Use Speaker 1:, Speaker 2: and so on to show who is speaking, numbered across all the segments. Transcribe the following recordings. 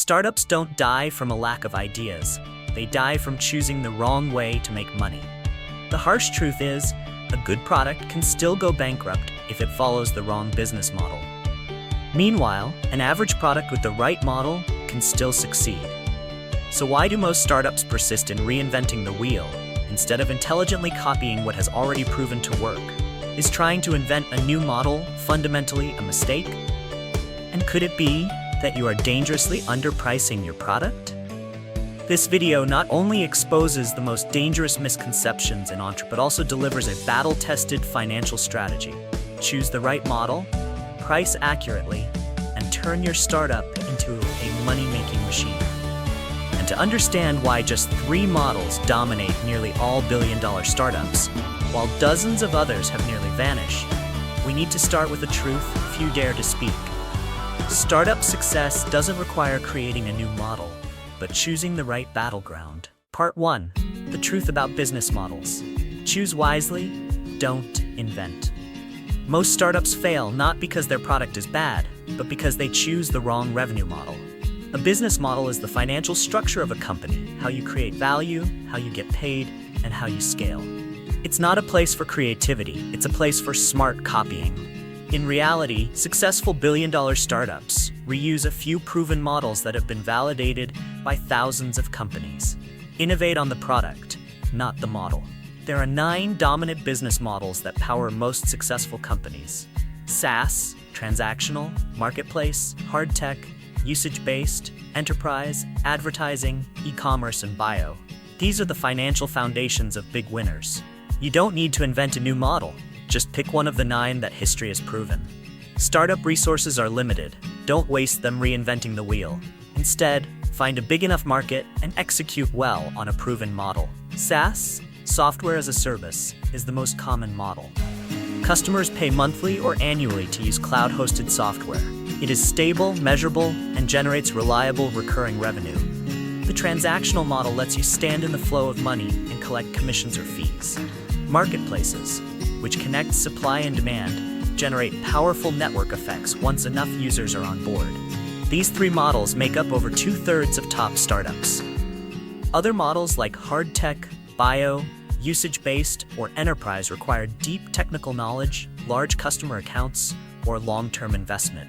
Speaker 1: Startups don't die from a lack of ideas. They die from choosing the wrong way to make money. The harsh truth is, a good product can still go bankrupt if it follows the wrong business model. Meanwhile, an average product with the right model can still succeed. So why do most startups persist in reinventing the wheel instead of intelligently copying what has already proven to work? Is trying to invent a new model fundamentally a mistake? And could it be that you are dangerously underpricing your product? This video not only exposes the most dangerous misconceptions in entrepreneurship, but also delivers a battle-tested financial strategy. Choose the right model, price accurately, and turn your startup into a money-making machine. And to understand why just 3 models dominate nearly all billion-dollar startups, while dozens of others have nearly vanished, we need to start with a truth few dare to speak. Startup success doesn't require creating a new model, but choosing the right battleground. Part 1. The truth about business models. Choose wisely, don't invent. Most startups fail not because their product is bad, but because they choose the wrong revenue model. A business model is the financial structure of a company, how you create value, how you get paid, and how you scale. It's not a place for creativity, it's a place for smart copying. In reality, successful billion-dollar startups reuse a few proven models that have been validated by thousands of companies. Innovate on the product, not the model. There are 9 dominant business models that power most successful companies: SaaS, transactional, marketplace, hard tech, usage-based, enterprise, advertising, e-commerce, and bio. These are the financial foundations of big winners. You don't need to invent a new model. Just pick one of the 9 that history has proven. Startup resources are limited. Don't waste them reinventing the wheel. Instead, find a big enough market and execute well on a proven model. SaaS, software as a service, is the most common model. Customers pay monthly or annually to use cloud-hosted software. It is stable, measurable, and generates reliable recurring revenue. The transactional model lets you stand in the flow of money and collect commissions or fees. Marketplaces, which connect supply and demand, generate powerful network effects once enough users are on board. These 3 models make up over 2/3 of top startups. Other models like hard tech, bio, usage-based, or enterprise require deep technical knowledge, large customer accounts, or long-term investment.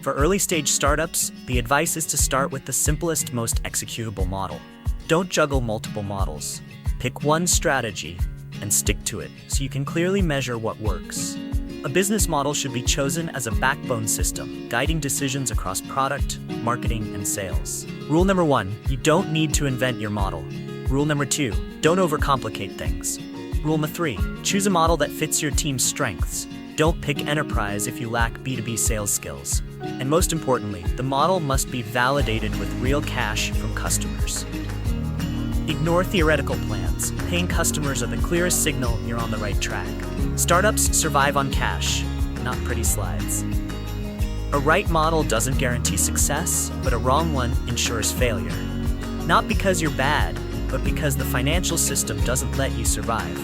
Speaker 1: For early-stage startups, the advice is to start with the simplest, most executable model. Don't juggle multiple models. Pick one strategy and stick to it so you can clearly measure what works. A business model should be chosen as a backbone system, guiding decisions across product, marketing, and sales. Rule number 1, you don't need to invent your model. Rule number 2, don't overcomplicate things. Rule number 3, choose a model that fits your team's strengths. Don't pick enterprise if you lack B2B sales skills. And most importantly, the model must be validated with real cash from customers. Ignore theoretical plans. Paying customers are the clearest signal you're on the right track. Startups survive on cash, not pretty slides. A right model doesn't guarantee success, but a wrong one ensures failure. Not because you're bad, but because the financial system doesn't let you survive.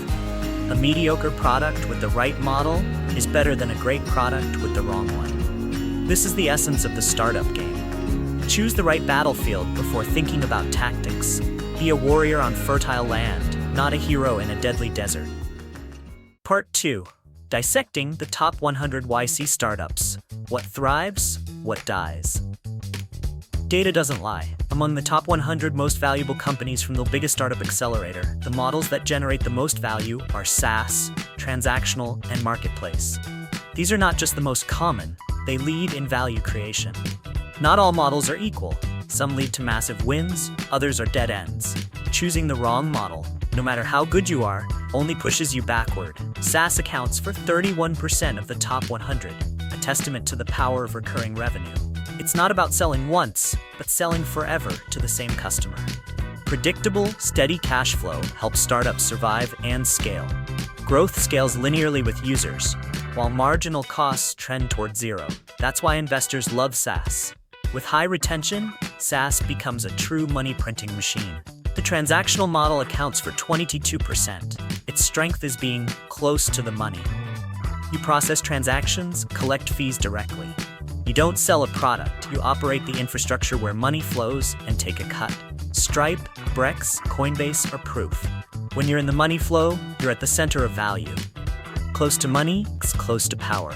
Speaker 1: A mediocre product with the right model is better than a great product with the wrong one. This is the essence of the startup game. Choose the right battlefield before thinking about tactics. Be a warrior on fertile land, not a hero in a deadly desert. Part 2. Dissecting the top 100 YC startups. What thrives, what dies. Data doesn't lie. Among the top 100 most valuable companies from the biggest startup accelerator, the models that generate the most value are SaaS, transactional, and marketplace. These are not just the most common, they lead in value creation. Not all models are equal. Some lead to massive wins, others are dead ends. Choosing the wrong model, no matter how good you are, only pushes you backward. SaaS accounts for 31% of the top 100, a testament to the power of recurring revenue. It's not about selling once, but selling forever to the same customer. Predictable, steady cash flow helps startups survive and scale. Growth scales linearly with users, while marginal costs trend toward zero. That's why investors love SaaS. With high retention, SaaS becomes a true money-printing machine. The transactional model accounts for 22%. Its strength is being close to the money. You process transactions, collect fees directly. You don't sell a product, you operate the infrastructure where money flows and take a cut. Stripe, Brex, Coinbase are proof. When you're in the money flow, you're at the center of value. Close to money is close to power.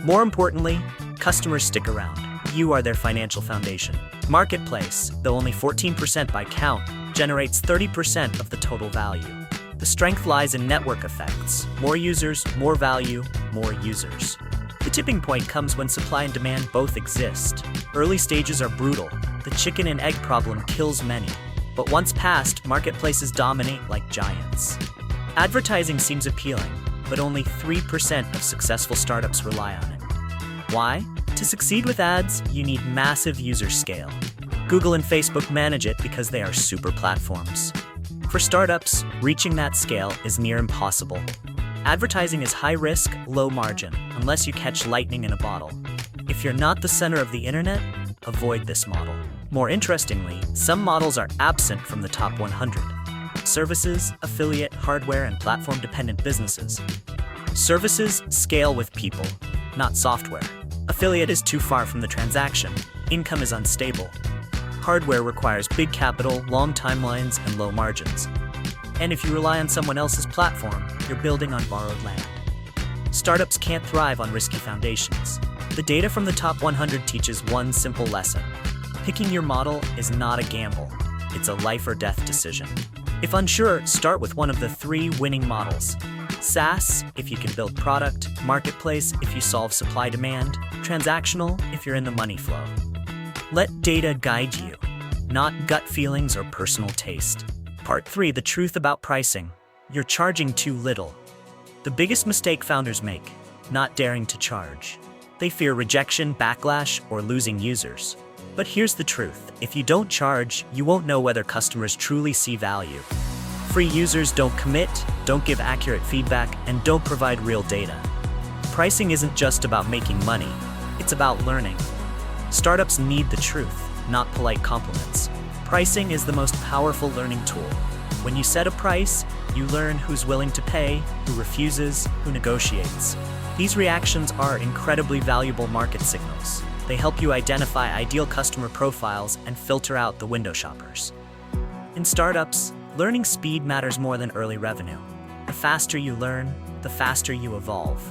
Speaker 1: More importantly, customers stick around. You are their financial foundation. Marketplace, though only 14% by count, generates 30% of the total value. The strength lies in network effects. More users, more value, more users. The tipping point comes when supply and demand both exist. Early stages are brutal. The chicken and egg problem kills many. But once past, marketplaces dominate like giants. Advertising seems appealing, but only 3% of successful startups rely on it. Why? To succeed with ads, you need massive user scale. Google and Facebook manage it because they are super platforms. For startups, reaching that scale is near impossible. Advertising is high risk, low margin, unless you catch lightning in a bottle. If you're not the center of the internet, avoid this model. More interestingly, some models are absent from the top 100. Services, affiliate, hardware, and platform-dependent businesses. Services scale with people, not software. Affiliate is too far from the transaction. Income is unstable. Hardware requires big capital, long timelines, and low margins. And if you rely on someone else's platform, you're building on borrowed land. Startups can't thrive on risky foundations. The data from the top 100 teaches one simple lesson. Picking your model is not a gamble. It's a life or death decision. If unsure, start with one of the 3 winning models. SaaS, if you can build product. Marketplace, if you solve supply-demand. Transactional, if you're in the money flow. Let data guide you, not gut feelings or personal taste. Part 3, the truth about pricing. You're charging too little. The biggest mistake founders make, not daring to charge. They fear rejection, backlash, or losing users. But here's the truth. If you don't charge, you won't know whether customers truly see value. Free users don't commit, don't give accurate feedback, and don't provide real data. Pricing isn't just about making money, it's about learning. Startups need the truth, not polite compliments. Pricing is the most powerful learning tool. When you set a price, you learn who's willing to pay, who refuses, who negotiates. These reactions are incredibly valuable market signals. They help you identify ideal customer profiles and filter out the window shoppers. In startups, learning speed matters more than early revenue. The faster you learn, the faster you evolve.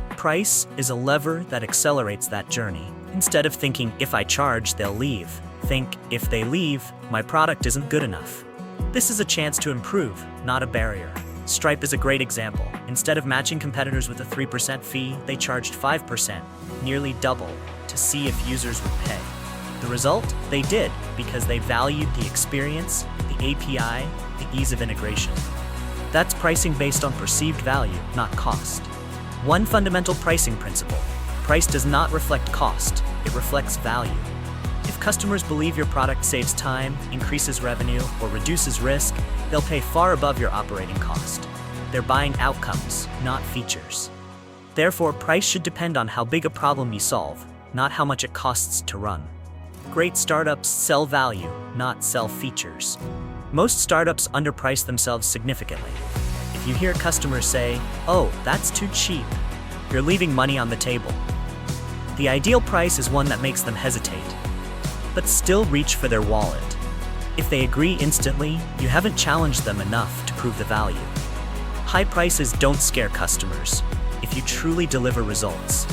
Speaker 1: Price is a lever that accelerates that journey. Instead of thinking, if I charge, they'll leave, think, if they leave, my product isn't good enough. This is a chance to improve, not a barrier. Stripe is a great example. Instead of matching competitors with a 3% fee, they charged 5%, nearly double, to see if users would pay. The result? They did, because they valued the experience, the API, the ease of integration. That's pricing based on perceived value, not cost. One fundamental pricing principle. Price does not reflect cost, it reflects value. If customers believe your product saves time, increases revenue, or reduces risk, they'll pay far above your operating cost. They're buying outcomes, not features. Therefore, price should depend on how big a problem you solve, not how much it costs to run. Great startups sell value, not sell features. Most startups underprice themselves significantly. If you hear customers say, "Oh, that's too cheap," you're leaving money on the table. The ideal price is one that makes them hesitate, but still reach for their wallet. If they agree instantly, you haven't challenged them enough to prove the value. High prices don't scare customers if you truly deliver results.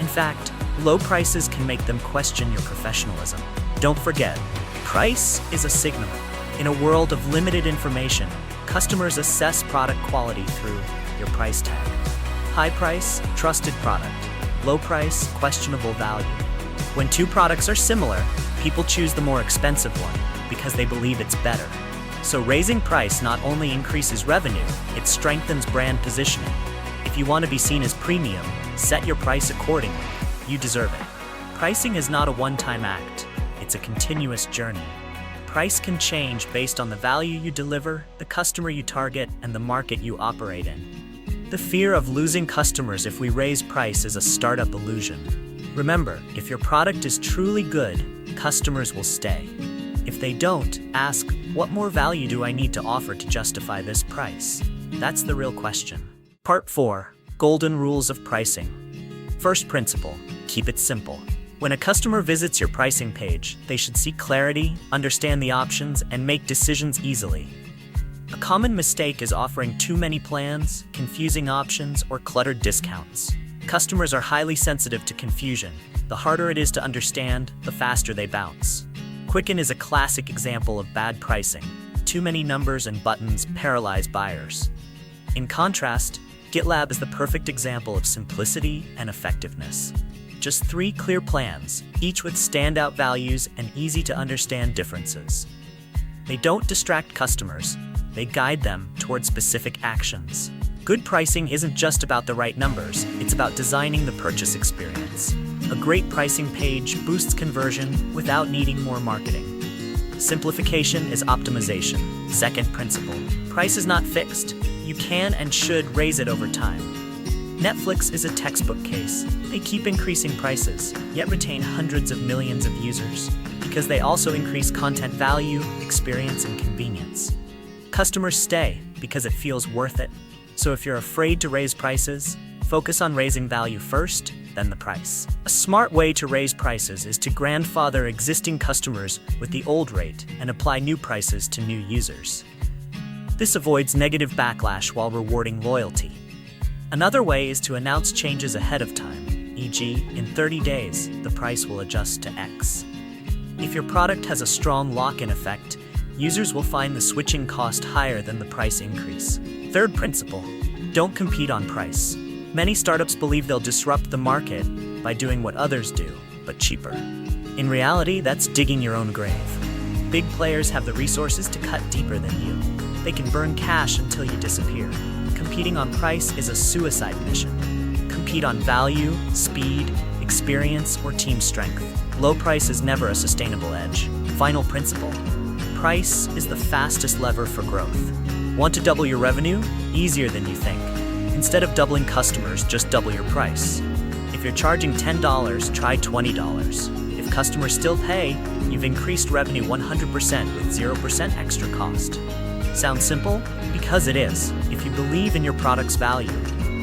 Speaker 1: In fact, low prices can make them question your professionalism. Don't forget, price is a signal. In a world of limited information, customers assess product quality through your price tag. High price, trusted product. Low price, questionable value. When 2 products are similar, people choose the more expensive one because they believe it's better. So raising price not only increases revenue, it strengthens brand positioning. If you want to be seen as premium, set your price accordingly. You deserve it. Pricing is not a one-time act. It's a continuous journey. Price can change based on the value you deliver, the customer you target, and the market you operate in. The fear of losing customers if we raise price is a startup illusion. Remember, if your product is truly good, customers will stay. If they don't, ask, what more value do I need to offer to justify this price? That's the real question. Part 4. Golden Rules of Pricing. First principle, keep it simple. When a customer visits your pricing page, they should see clarity, understand the options, and make decisions easily. A common mistake is offering too many plans, confusing options, or cluttered discounts. Customers are highly sensitive to confusion. The harder it is to understand, the faster they bounce. Quicken is a classic example of bad pricing. Too many numbers and buttons paralyze buyers. In contrast, GitLab is the perfect example of simplicity and effectiveness. Just 3 clear plans, each with standout values and easy-to-understand differences. They don't distract customers, they guide them toward specific actions. Good pricing isn't just about the right numbers, it's about designing the purchase experience. A great pricing page boosts conversion without needing more marketing. Simplification is optimization. Second principle. Price is not fixed. You can and should raise it over time. Netflix is a textbook case. They keep increasing prices, yet retain hundreds of millions of users, because they also increase content value, experience, and convenience. Customers stay because it feels worth it. So if you're afraid to raise prices, focus on raising value first, then the price. A smart way to raise prices is to grandfather existing customers with the old rate and apply new prices to new users. This avoids negative backlash while rewarding loyalty. Another way is to announce changes ahead of time, e.g., in 30 days, the price will adjust to X. If your product has a strong lock-in effect, users will find the switching cost higher than the price increase. Third principle, don't compete on price. Many startups believe they'll disrupt the market by doing what others do, but cheaper. In reality, that's digging your own grave. Big players have the resources to cut deeper than you. They can burn cash until you disappear. Competing on price is a suicide mission. Compete on value, speed, experience, or team strength. Low price is never a sustainable edge. Final principle, price is the fastest lever for growth. Want to double your revenue? Easier than you think. Instead of doubling customers, just double your price. If you're charging $10, try $20. If customers still pay, you've increased revenue 100% with 0% extra cost. Sounds simple? Because it is. If you believe in your product's value,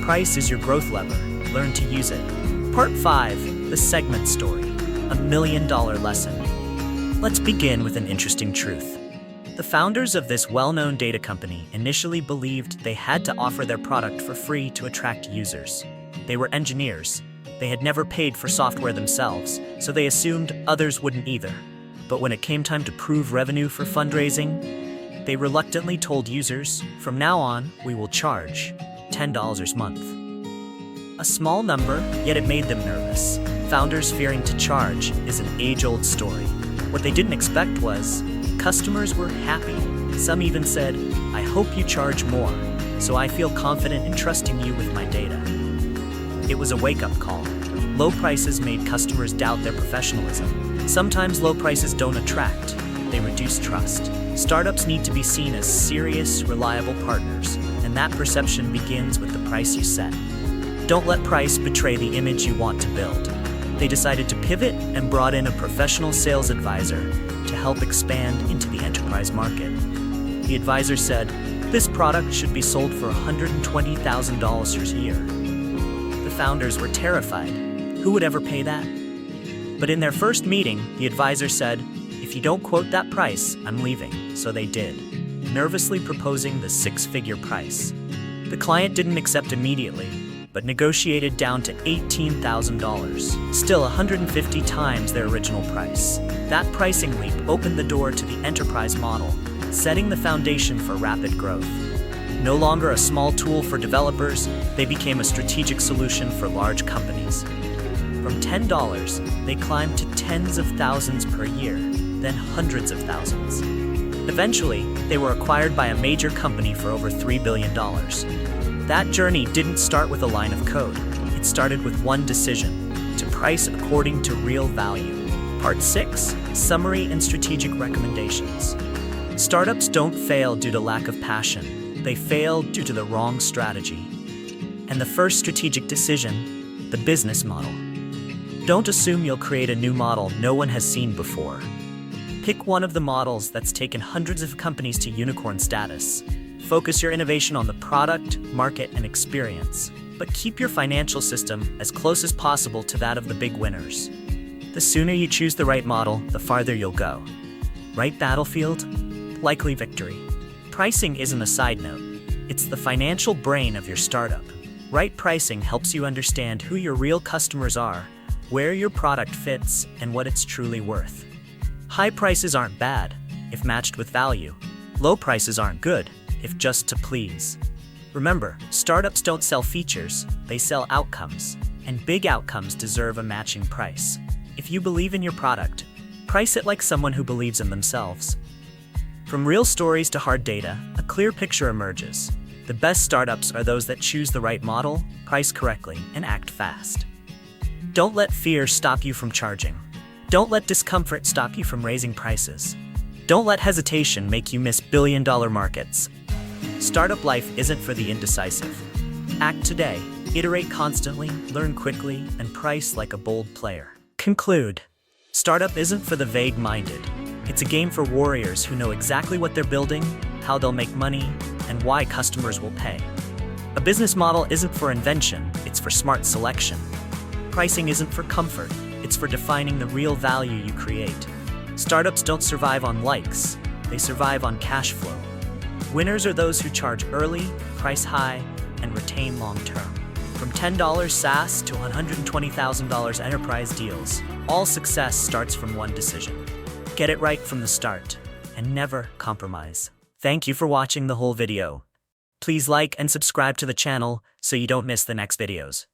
Speaker 1: price is your growth lever. Learn to use it. Part 5, the segment story. $1 million lesson. Let's begin with an interesting truth. The founders of this well-known data company initially believed they had to offer their product for free to attract users. They were engineers. They had never paid for software themselves, so they assumed others wouldn't either. But when it came time to prove revenue for fundraising, they reluctantly told users, from now on, we will charge $10 a month. A small number, yet it made them nervous. Founders fearing to charge is an age-old story. What they didn't expect was, customers were happy. Some even said, I hope you charge more, so I feel confident in trusting you with my data. It was a wake-up call. Low prices made customers doubt their professionalism. Sometimes low prices don't attract, they reduce trust. Startups need to be seen as serious, reliable partners, and that perception begins with the price you set. Don't let price betray the image you want to build. They decided to pivot and brought in a professional sales advisor to help expand into the enterprise market. The advisor said, this product should be sold for $120,000 a year. The founders were terrified. Who would ever pay that? But in their first meeting, the advisor said, if you don't quote that price, I'm leaving. So they did, nervously proposing the 6-figure price. The client didn't accept immediately, but negotiated down to $18,000, still 150 times their original price. That pricing leap opened the door to the enterprise model, setting the foundation for rapid growth. No longer a small tool for developers, they became a strategic solution for large companies. From $10, they climbed to tens of thousands per year, then hundreds of thousands. Eventually, they were acquired by a major company for over $3 billion. That journey didn't start with a line of code. It started with one decision, to price according to real value. Part 6, Summary and Strategic Recommendations. Startups don't fail due to lack of passion. They fail due to the wrong strategy. And the first strategic decision, the business model. Don't assume you'll create a new model no one has seen before. Pick one of the models that's taken hundreds of companies to unicorn status. Focus your innovation on the product, market, and experience, but keep your financial system as close as possible to that of the big winners. The The sooner you choose the right model, the farther you'll go. Right battlefield? Likely victory. Pricing isn't a side note. It's the financial brain of your startup. Right pricing helps you understand who your real customers are, where your product fits, and what it's truly worth. High prices aren't bad if matched with value. Low prices aren't good if just to please. Remember, startups don't sell features, they sell outcomes, and big outcomes deserve a matching price. If you believe in your product, price it like someone who believes in themselves. From real stories to hard data, a clear picture emerges. The best startups are those that choose the right model, price correctly, and act fast. Don't let fear stop you from charging. Don't let discomfort stop you from raising prices. Don't let hesitation make you miss billion-dollar markets. Startup life isn't for the indecisive. Act today, iterate constantly, learn quickly, and price like a bold player. Conclude. Startup isn't for the vague-minded. It's a game for warriors who know exactly what they're building, how they'll make money, and why customers will pay. A business model isn't for invention, it's for smart selection. Pricing isn't for comfort, it's for defining the real value you create. Startups don't survive on likes, they survive on cash flow. Winners are those who charge early, price high, and retain long-term. From $10 SaaS to $120,000 enterprise deals, all success starts from one decision. Get it right from the start, and never compromise. Thank you for watching the whole video. Please like and subscribe to the channel so you don't miss the next videos.